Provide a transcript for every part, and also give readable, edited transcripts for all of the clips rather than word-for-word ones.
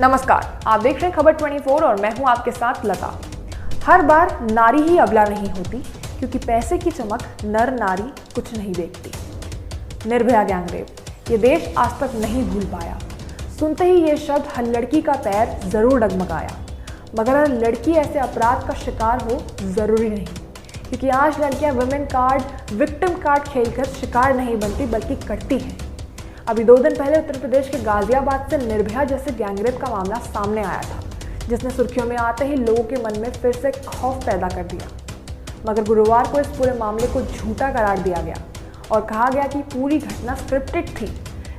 नमस्कार, आप देख रहे हैं खबर 24 और मैं हूं आपके साथ लता। हर बार नारी ही अबला नहीं होती, क्योंकि पैसे की चमक नर नारी कुछ नहीं देखती। निर्भया गैंगरेप, ये देश आज तक नहीं भूल पाया। सुनते ही ये शब्द हर लड़की का पैर जरूर डगमगाया, मगर हर लड़की ऐसे अपराध का शिकार हो जरूरी नहीं, क्योंकि आज लड़कियां वुमेन कार्ड, विक्टिम कार्ड खेलकर शिकार नहीं बनती बल्कि कटती हैं। अभी 2 दिन पहले उत्तर प्रदेश के गाजियाबाद से निर्भया जैसे गैंगरेप का मामला सामने आया था, जिसने सुर्खियों में आते ही लोगों के मन में फिर से खौफ पैदा कर दिया। मगर गुरुवार को इस पूरे मामले को झूठा करार दिया गया और कहा गया कि पूरी घटना स्क्रिप्टेड थी।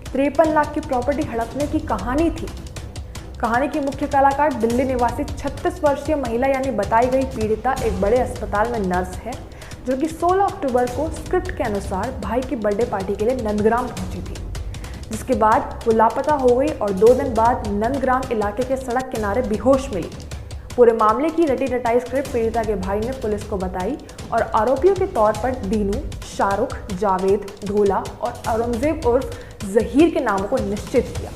53 लाख की प्रॉपर्टी हड़पने की कहानी थी। कहानी की मुख्य कलाकार दिल्ली निवासी 36 वर्षीय महिला यानी बताई गई पीड़िता एक बड़े अस्पताल में नर्स है, जो कि 16 अक्टूबर को स्क्रिप्ट के अनुसार भाई की बर्थडे पार्टी के लिए नंदग्राम पहुंची थी, जिसके बाद वो लापता हो गई और 2 दिन बाद नंदग्राम इलाके के सड़क किनारे बेहोश मिली। पूरे मामले की रटी रटाई स्क्रिप्ट पीड़िता के भाई ने पुलिस को बताई और आरोपियों के तौर पर दीनू, शाहरुख, जावेद, ढोला और औरंगजेब उर्फ जहीर के नामों को निश्चित किया।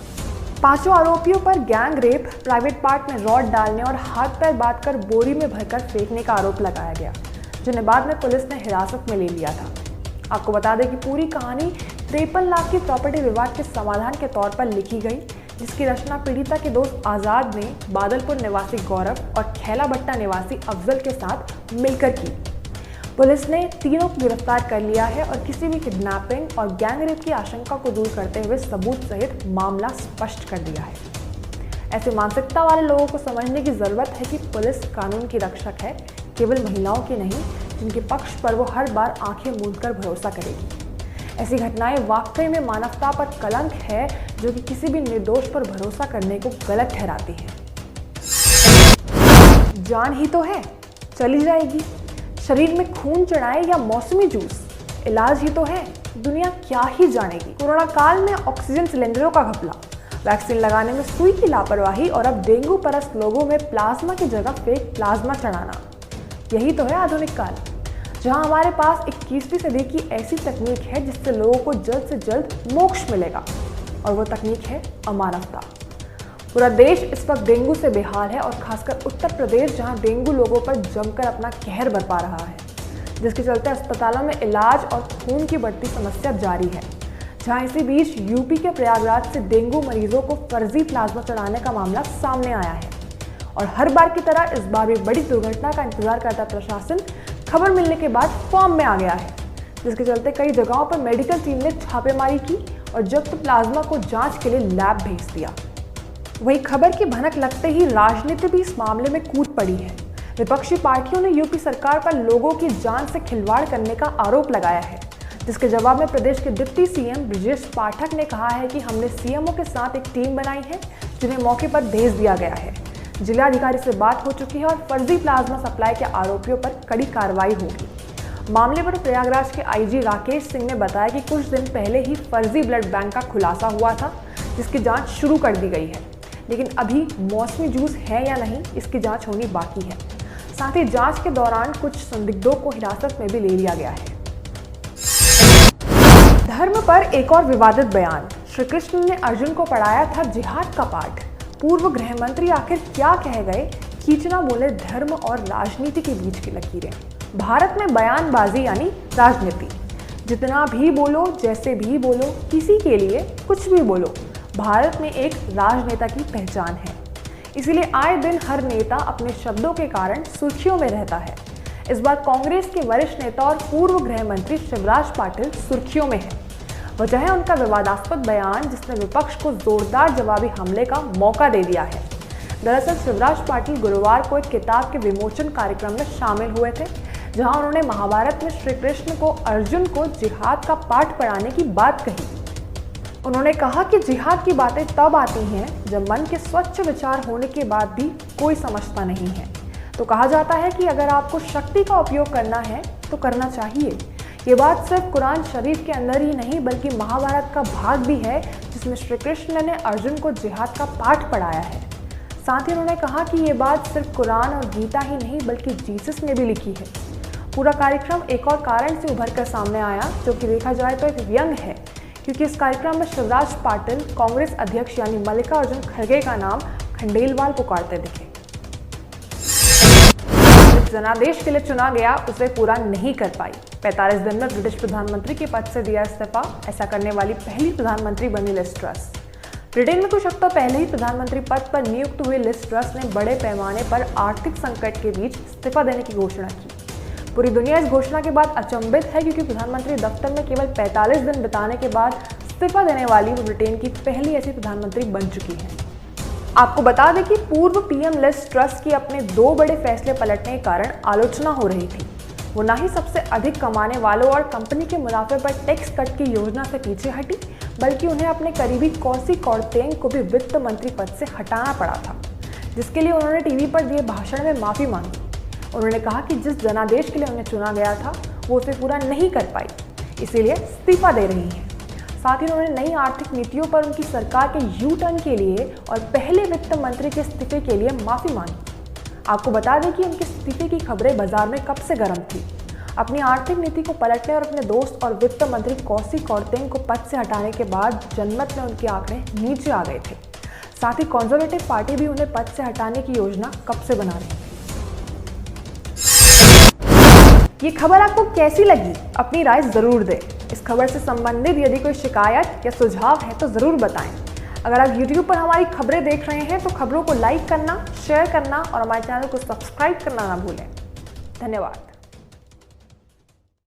5 आरोपियों पर गैंग रेप, प्राइवेट पार्ट में रॉड डालने और हाथ पैर बांधकर बोरी में भरकर फेंकने का आरोप लगाया गया, जिन्हें बाद में पुलिस ने हिरासत में ले लिया था। आपको बता दें कि पूरी कहानी 53 लाख की प्रॉपर्टी विवाद के समाधान के तौर पर लिखी गई, जिसकी रचना पीड़िता के दोस्त आज़ाद ने बादलपुर निवासी गौरव और खैलाबट्टा निवासी अफजल के साथ मिलकर की। पुलिस ने तीनों को गिरफ्तार कर लिया है और किसी भी किडनैपिंग और गैंगरेप की आशंका को दूर करते हुए सबूत सहित मामला स्पष्ट कर दिया है। ऐसी मानसिकता वाले लोगों को समझने की जरूरत है कि पुलिस कानून की रक्षक है, केवल महिलाओं की नहीं, जिनके पक्ष पर वो हर बार आंखें मूंदकर भरोसा करेगी। ऐसी घटनाएं वाकई में मानवता पर कलंक है, जो कि किसी भी निर्दोष पर भरोसा करने को गलत ठहराती है। जान ही तो है, चली जाएगी। शरीर में खून चढ़ाए या मौसमी जूस, इलाज ही तो है, दुनिया क्या ही जानेगी। कोरोना काल में ऑक्सीजन सिलेंडरों का घपला, वैक्सीन लगाने में सुई की लापरवाही और अब डेंगू परस्त लोगों में प्लाज्मा की जगह फेक प्लाज्मा चढ़ाना, यही तो है आधुनिक काल, जहां हमारे पास 21वीं सदी की ऐसी तकनीक है जिससे लोगों को जल्द से जल्द मोक्ष मिलेगा, और वो तकनीक है अमानवता। पूरा देश इस वक्त डेंगू से बेहाल है, और खासकर उत्तर प्रदेश, जहां डेंगू लोगों पर जमकर अपना कहर बरपा रहा है, जिसके चलते अस्पतालों में इलाज और खून की बढ़ती समस्या जारी है। जहां इसी बीच यूपी के प्रयागराज से डेंगू मरीजों को फर्जी प्लाज्मा चढ़ाने का मामला सामने आया है, और हर बार की तरह इस बार भी बड़ी दुर्घटना का इंतजार करता प्रशासन खबर मिलने के बाद फॉर्म में आ गया है, जिसके चलते कई जगहों पर मेडिकल टीम ने छापेमारी की और जब्त प्लाज्मा को जांच के लिए लैब भेज दिया। वही खबर की भनक लगते ही राजनीति भी इस मामले में कूद पड़ी है। विपक्षी पार्टियों ने यूपी सरकार पर लोगों की जान से खिलवाड़ करने का आरोप लगाया है, जिसके जवाब में प्रदेश के डिप्टी सीएम ब्रजेश पाठक ने कहा है कि हमने सीएमओ के साथ एक टीम बनाई है, जिन्हें मौके पर भेज दिया गया है। जिलाधिकारी से बात हो चुकी है और फर्जी प्लाज्मा सप्लाई के आरोपियों पर कड़ी कार्रवाई होगी। मामले पर प्रयागराज के आईजी राकेश सिंह ने बताया कि कुछ दिन पहले ही फर्जी ब्लड बैंक का खुलासा हुआ था, जिसकी जांच शुरू कर दी गई है, लेकिन अभी मौसमी जूस है या नहीं, इसकी जांच होनी बाकी है। साथ ही जांच के दौरान कुछ संदिग्धों को हिरासत में भी ले लिया गया है। धर्म पर एक और विवादित बयान, श्री कृष्ण ने अर्जुन को पढ़ाया था जिहाद का पाठ। पूर्व गृह मंत्री आखिर क्या कह गए, खींचना बोले धर्म और राजनीति के बीच की लकीरें। भारत में बयानबाजी यानी राजनीति, जितना भी बोलो, जैसे भी बोलो, किसी के लिए कुछ भी बोलो, भारत में एक राजनेता की पहचान है। इसीलिए आए दिन हर नेता अपने शब्दों के कारण सुर्खियों में रहता है। इस बार कांग्रेस के वरिष्ठ नेता और पूर्व गृह मंत्री शिवराज पाटिल सुर्खियों में है। वजह है उनका विवादास्पद बयान, जिसने विपक्ष को जोरदार जवाबी हमले का मौका दे दिया है। दरअसल शिवराज पाटिल गुरुवार को एक किताब के विमोचन कार्यक्रम में शामिल हुए थे, जहां उन्होंने महाभारत में श्री कृष्ण को अर्जुन को जिहाद का पाठ पढ़ाने की बात कही। उन्होंने कहा कि जिहाद की बातें तब आती हैं जब मन के स्वच्छ विचार होने के बाद भी कोई समझता नहीं है, तो कहा जाता है कि अगर आपको शक्ति का उपयोग करना है तो करना चाहिए। ये बात सिर्फ कुरान शरीफ के अंदर ही नहीं, बल्कि महाभारत का भाग भी है, जिसमें श्री कृष्ण ने अर्जुन को जिहाद का पाठ पढ़ाया है। साथ ही उन्होंने कहा कि ये बात सिर्फ कुरान और गीता ही नहीं, बल्कि जीसस ने भी लिखी है। पूरा कार्यक्रम एक और कारण से उभर कर सामने आया, जो कि देखा जाए तो एक व्यंग है, क्योंकि इस कार्यक्रम में शिवराज पाटिल, कांग्रेस अध्यक्ष यानी मल्लिकार्जुन खड़गे का नाम खंडेलवाल पुकारते दिखे। जिस जनादेश के लिए चुना गया उसे पूरा नहीं कर पाई। 45 दिन में ब्रिटिश प्रधानमंत्री के पद से दिया इस्तीफा। ऐसा करने वाली पहली प्रधानमंत्री बनी लिज ट्रस। ब्रिटेन में कुछ हफ्तों पहले ही प्रधानमंत्री पद पर नियुक्त हुई लिज ट्रस ने बड़े पैमाने पर आर्थिक संकट के बीच इस्तीफा देने की घोषणा की। पूरी दुनिया इस घोषणा के बाद अचंभित है, क्योंकि प्रधानमंत्री दफ्तर में केवल 45 दिन बिताने के बाद इस्तीफा देने वाली वो ब्रिटेन की पहली ऐसी प्रधानमंत्री बन चुकी है। आपको बता दें कि पूर्व पीएम लिज ट्रस की अपने 2 बड़े फैसले पलटने के कारण आलोचना हो रही थी। वो ना ही सबसे अधिक कमाने वालों और कंपनी के मुनाफे पर टैक्स कट की योजना से पीछे हटी, बल्कि उन्हें अपने करीबी कौसी कौरतेंग को भी वित्त मंत्री पद से हटाना पड़ा था, जिसके लिए उन्होंने टीवी पर दिए भाषण में माफ़ी मांगी। उन्होंने कहा कि जिस जनादेश के लिए उन्हें चुना गया था वो उसे पूरा नहीं कर पाई, इसीलिए इस्तीफा दे रही हैं। साथ ही उन्होंने नई आर्थिक नीतियों पर उनकी सरकार के यू टर्न के लिए और पहले वित्त मंत्री के इस्तीफे के लिए माफ़ी मांगी। आपको बता दें कि उनके इस्तीफे की खबरें बाजार में कब से गर्म थी। अपनी आर्थिक नीति को पलटने और अपने दोस्त और वित्त मंत्री कौसी कौरतेंग को पद से हटाने के बाद जनमत में उनके आंकड़े नीचे आ गए थे। साथ ही कंजर्वेटिव पार्टी भी उन्हें पद से हटाने की योजना कब से बना रही थी। ये खबर आपको कैसी लगी? अपनी राय जरूर दें। इस खबर से संबंधित यदि कोई शिकायत या सुझाव है तो ज़रूर बताएं। अगर आप YouTube पर हमारी खबरें देख रहे हैं तो खबरों को लाइक करना, शेयर करना और हमारे चैनल को सब्सक्राइब करना ना भूलें। धन्यवाद।